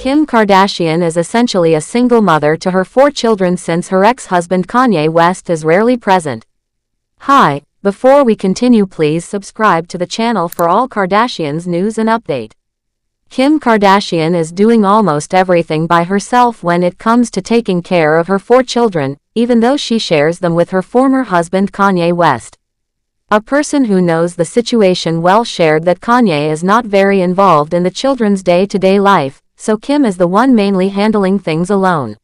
Kim Kardashian is essentially a single mother to her 4 children since her ex-husband Kanye West is rarely present. Hi, before we continue, please subscribe to the channel for all Kardashians news and update. Kim Kardashian is doing almost everything by herself when it comes to taking care of her 4 children, even though she shares them with her former husband Kanye West. A person who knows the situation well shared that Kanye is not very involved in the children's day-to-day life, so Kim is the one mainly handling things alone.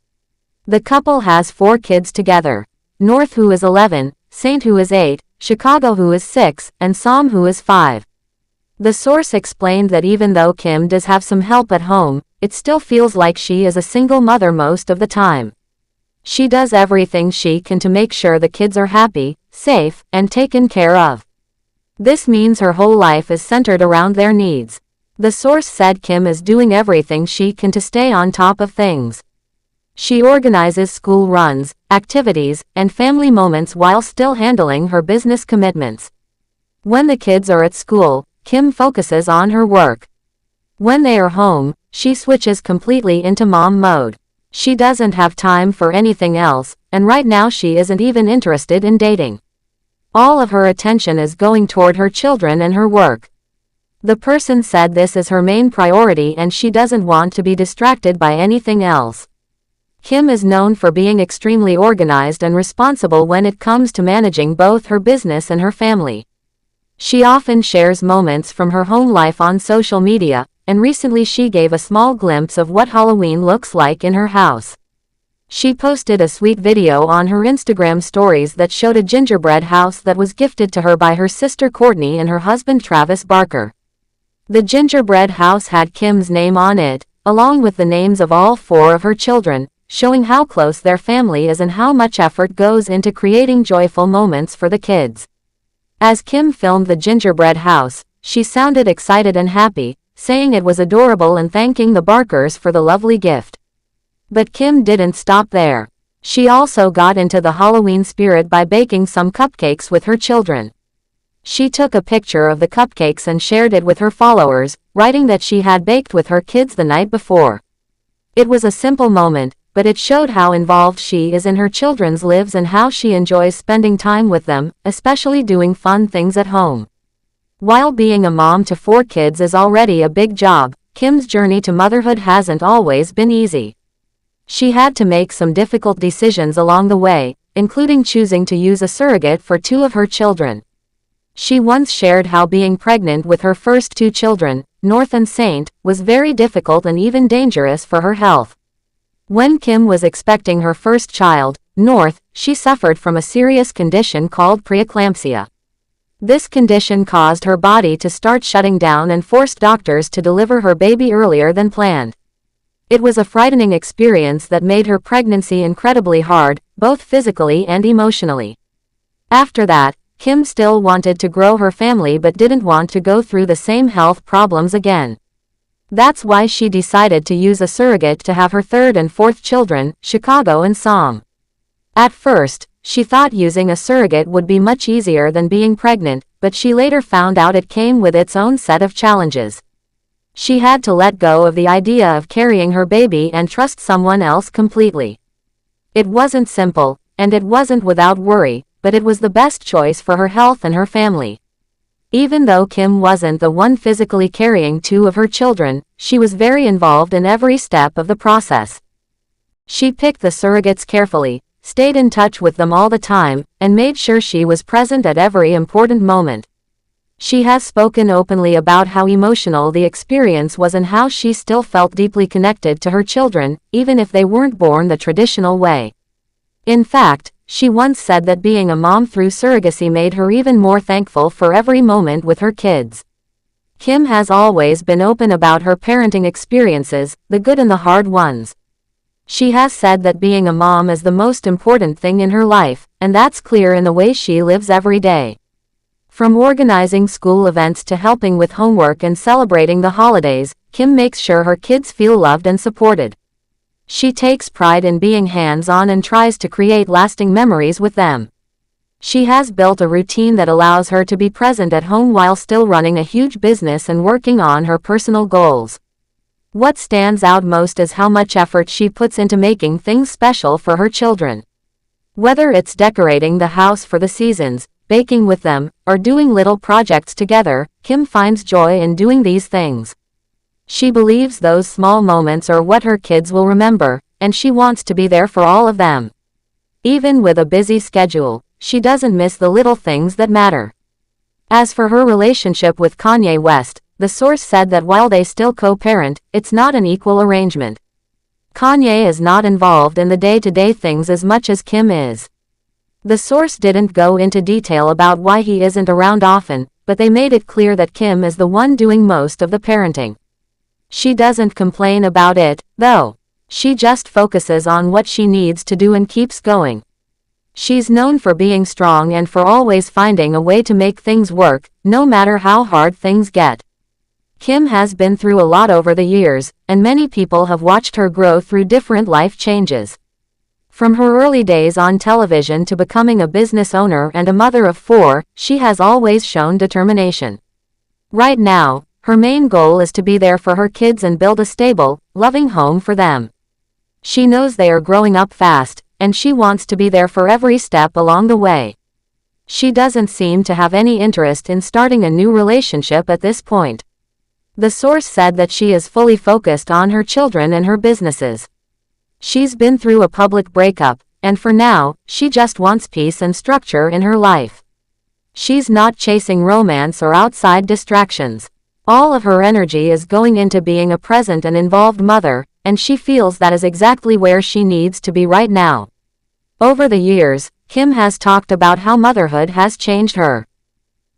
The couple has 4 kids together: North, who is 11, Saint, who is 8, Chicago, who is 6, and Sam, who is 5. The source explained that even though Kim does have some help at home, it still feels like she is a single mother most of the time. She does everything she can to make sure the kids are happy, safe, and taken care of. This means her whole life is centered around their needs. The source said Kim is doing everything she can to stay on top of things. She organizes school runs, activities, and family moments while still handling her business commitments. When the kids are at school, Kim focuses on her work. When they are home, she switches completely into mom mode. She doesn't have time for anything else, and right now she isn't even interested in dating. All of her attention is going toward her children and her work. The person said this is her main priority and she doesn't want to be distracted by anything else. Kim is known for being extremely organized and responsible when it comes to managing both her business and her family. She often shares moments from her home life on social media, and recently she gave a small glimpse of what Halloween looks like in her house. She posted a sweet video on her Instagram stories that showed a gingerbread house that was gifted to her by her sister Courtney and her husband Travis Barker. The gingerbread house had Kim's name on it, along with the names of all 4 of her children, showing how close their family is and how much effort goes into creating joyful moments for the kids. As Kim filmed the gingerbread house, she sounded excited and happy, saying it was adorable and thanking the Barkers for the lovely gift. But Kim didn't stop there. She also got into the Halloween spirit by baking some cupcakes with her children. She took a picture of the cupcakes and shared it with her followers, writing that she had baked with her kids the night before. It was a simple moment, but it showed how involved she is in her children's lives and how she enjoys spending time with them, especially doing fun things at home. While being a mom to 4 kids is already a big job, Kim's journey to motherhood hasn't always been easy. She had to make some difficult decisions along the way, including choosing to use a surrogate for 2 of her children. She once shared how being pregnant with her first 2 children, North and Saint, was very difficult and even dangerous for her health. When Kim was expecting her first child, North, she suffered from a serious condition called preeclampsia. This condition caused her body to start shutting down and forced doctors to deliver her baby earlier than planned. It was a frightening experience that made her pregnancy incredibly hard, both physically and emotionally. After that, Kim still wanted to grow her family but didn't want to go through the same health problems again. That's why she decided to use a surrogate to have her 3rd and 4th children, Chicago and Sam. At first, she thought using a surrogate would be much easier than being pregnant, but she later found out it came with its own set of challenges. She had to let go of the idea of carrying her baby and trust someone else completely. It wasn't simple, and it wasn't without worry, but it was the best choice for her health and her family. Even though Kim wasn't the one physically carrying 2 of her children, she was very involved in every step of the process. She picked the surrogates carefully, stayed in touch with them all the time, and made sure she was present at every important moment. She has spoken openly about how emotional the experience was and how she still felt deeply connected to her children, even if they weren't born the traditional way. In fact, she once said that being a mom through surrogacy made her even more thankful for every moment with her kids. Kim has always been open about her parenting experiences, the good and the hard ones. She has said that being a mom is the most important thing in her life, and that's clear in the way she lives every day. From organizing school events to helping with homework and celebrating the holidays, Kim makes sure her kids feel loved and supported. She takes pride in being hands-on and tries to create lasting memories with them. She has built a routine that allows her to be present at home while still running a huge business and working on her personal goals. What stands out most is how much effort she puts into making things special for her children. Whether it's decorating the house for the seasons, baking with them, or doing little projects together, Kim finds joy in doing these things. She believes those small moments are what her kids will remember, and she wants to be there for all of them. Even with a busy schedule, she doesn't miss the little things that matter. As for her relationship with Kanye West, the source said that while they still co-parent, it's not an equal arrangement. Kanye is not involved in the day-to-day things as much as Kim is. The source didn't go into detail about why he isn't around often, but they made it clear that Kim is the one doing most of the parenting. She doesn't complain about it, though. She just focuses on what she needs to do and keeps going. She's known for being strong and for always finding a way to make things work, no matter how hard things get. Kim has been through a lot over the years, and many people have watched her grow through different life changes. From her early days on television to becoming a business owner and a mother of 4, she has always shown determination. Right now, her main goal is to be there for her kids and build a stable, loving home for them. She knows they are growing up fast, and she wants to be there for every step along the way. She doesn't seem to have any interest in starting a new relationship at this point. The source said that she is fully focused on her children and her businesses. She's been through a public breakup, and for now, she just wants peace and structure in her life. She's not chasing romance or outside distractions. All of her energy is going into being a present and involved mother, and she feels that is exactly where she needs to be right now. Over the years, Kim has talked about how motherhood has changed her.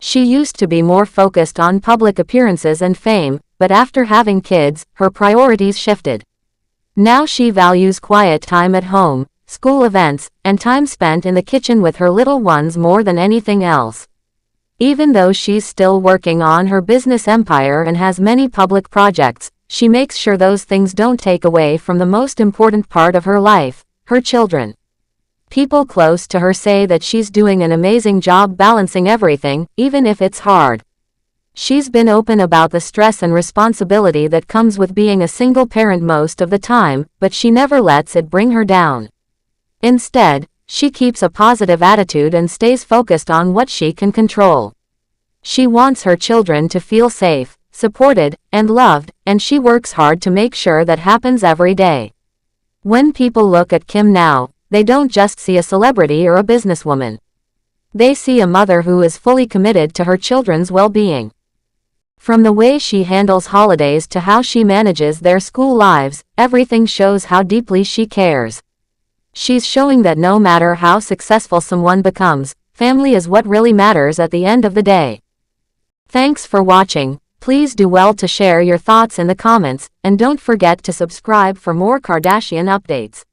She used to be more focused on public appearances and fame, but after having kids, her priorities shifted. Now she values quiet time at home, school events, and time spent in the kitchen with her little ones more than anything else. Even though she's still working on her business empire and has many public projects, she makes sure those things don't take away from the most important part of her life, her children. People close to her say that she's doing an amazing job balancing everything, even if it's hard. She's been open about the stress and responsibility that comes with being a single parent most of the time, but she never lets it bring her down. Instead, she keeps a positive attitude and stays focused on what she can control. She wants her children to feel safe, supported, and loved, and she works hard to make sure that happens every day. When people look at Kim now, they don't just see a celebrity or a businesswoman. They see a mother who is fully committed to her children's well-being. From the way she handles holidays to how she manages their school lives, everything shows how deeply she cares. She's showing that no matter how successful someone becomes, family is what really matters at the end of the day. Thanks for watching. Please do well to share your thoughts in the comments, and don't forget to subscribe for more Kardashian updates.